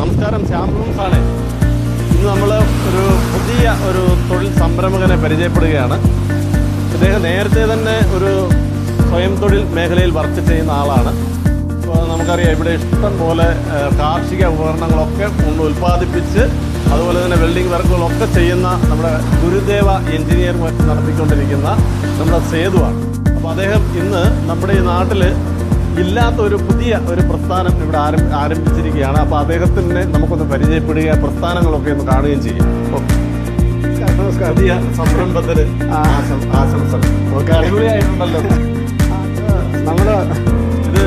നമസ്കാരം, ശ്യാം റൂംസാണ്. ഇന്ന് നമ്മൾ പുതിയ തൊഴിൽ സംരംഭകനെ പരിചയപ്പെടുകയാണ്. ഇദ്ദേഹം നേരത്തെ തന്നെ ഒരു സ്വയം തൊഴിൽ മേഖലയിൽ വർക്ക് ചെയ്യുന്ന ആളാണ്. അപ്പോൾ നമുക്കറിയാം, ഇവിടെ ഇഷ്ടം പോലെ കാർഷിക ഉപകരണങ്ങളൊക്കെ ഉൽപ്പാദിപ്പിച്ച് അതുപോലെ തന്നെ വെൽഡിംഗ് വർക്കുകളൊക്കെ ചെയ്യുന്ന നമ്മുടെ ഗുരുദേവ എഞ്ചിനീയർ വർക്ക് നടത്തിക്കൊണ്ടിരിക്കുന്ന നമ്മുടെ സേതുവാണ്. അപ്പോൾ അദ്ദേഹം ഇന്ന് നമ്മുടെ ഈ നാട്ടിൽ ഇല്ലാത്ത പുതിയ പ്രസ്ഥാനം ഇവിടെ ആരംഭിച്ചിരിക്കുകയാണ്. അപ്പോൾ അദ്ദേഹത്തിനെ നമുക്കൊന്ന് പരിചയപ്പെടുക, പ്രസ്ഥാനങ്ങളൊക്കെ ഒന്ന് കാണുകയും ചെയ്യും. നമസ്കാരം. പുതിയ സംരംഭത്തിന് ആശംസകൾ. ഓക്കെ, അടിപൊളിയായിട്ടുണ്ടല്ലോ. നമ്മൾ ഇത്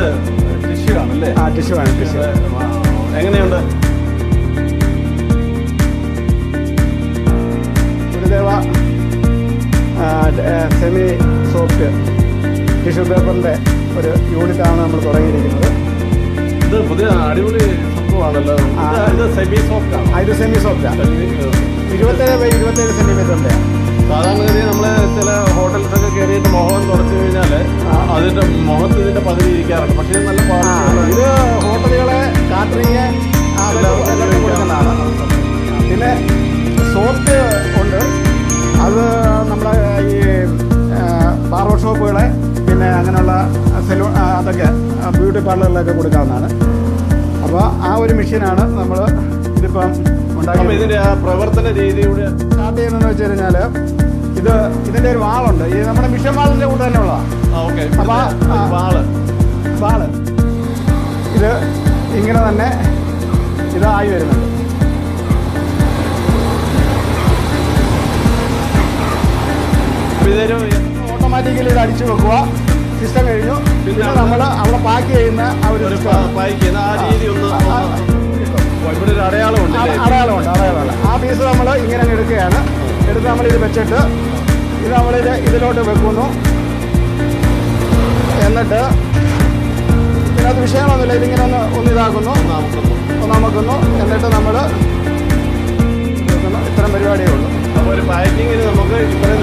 ടിഷ്യൂ ആണല്ലേ? ടിഷ്യൂ ആണ്. ടിഷ്യൂ എങ്ങനെയുണ്ട്? ഗുരുദേവ സെമി സോഫ്റ്റ് ടിഷ്യൂ പേപ്പറിൻ്റെ ഒരു യൂണിറ്റാണ് നമ്മൾ തുടങ്ങിയിരിക്കുന്നത്. ഇത് പുതിയ അടിപൊളി സംഭവമാണല്ലോ. ഇത് സെമി സോഫ്റ്റ് ആണ്. ഇത് സെമി സോഫ്റ്റാണ്. 27x27 സെൻറ്റിമീറ്ററിൻ്റെ. സാധാരണഗതി നമ്മൾ ചില ഹോട്ടൽസൊക്കെ കയറിയിട്ട് മുഖം തുടച്ചു കഴിഞ്ഞാൽ അതിൻ്റെ മുഖത്ത് ഇതിൻ്റെ പകുതി ഇരിക്കാറുണ്ട്. പക്ഷേ ഇത് നല്ല ഇത് ഹോട്ടലുകളെ കാറ്ററിങ് കൊടുക്കുന്നതാണ്. പിന്നെ സോഫ്റ്റ് ഉണ്ട്. അത് നമ്മുടെ ഈ ബാർബർ ഷോപ്പുകളെ പിന്നെ അങ്ങനെയുള്ള സെലൂൺ അതൊക്കെ ബ്യൂട്ടി പാർലറിലൊക്കെ കൊടുക്കാവുന്നതാണ്. അപ്പോൾ ആ ഒരു മെഷീനാണ് നമ്മൾ ഇതിപ്പം ഉണ്ടാക്കി. ഇതിൻ്റെ ആ പ്രവർത്തന രീതിയുടെ സ്റ്റാർട്ട് ചെയ്യുന്നതെന്ന് വെച്ച് കഴിഞ്ഞാൽ ഇതിൻ്റെ ഒരു വാളുണ്ട്. ഈ നമ്മുടെ മിഷൻ വാളിൻ്റെ കൂടെ തന്നെ ഉള്ളതാണ്. അപ്പോൾ വാള് ഇത് ഇങ്ങനെ തന്നെ ഇതായി വരുന്നുണ്ട്. ഇതൊരു ഓട്ടോമാറ്റിക്കലി ഇത് അടിച്ചു വെക്കുക. സിസ്റ്റം കഴിഞ്ഞു. പിന്നെ നമ്മൾ അവിടെ പാക്ക് ചെയ്യുന്ന ആ ഒരു രീതി ഇവിടെ ഒരു അടയാളമുണ്ട്. ആ പീസ് നമ്മൾ ഇങ്ങനെ എടുക്കുകയാണ്. എടുത്ത് നമ്മളിത് വെച്ചിട്ട് ഇത് ഇതിലോട്ട് വെക്കുന്നു. എന്നിട്ട് ഇതിനകത്ത് വിഷയമൊന്നുമില്ല. ഇതിങ്ങനെ ഒന്നിതാക്കുന്നു, ഒന്നാമക്കുന്നു. എന്നിട്ട് നമ്മൾ വെക്കുന്നു. ഇത്തരം പരിപാടിയേ ഉള്ളൂ. അപ്പോൾ ഒരു പാക്കിങ്ങിന് നമുക്ക് ഇത്രയും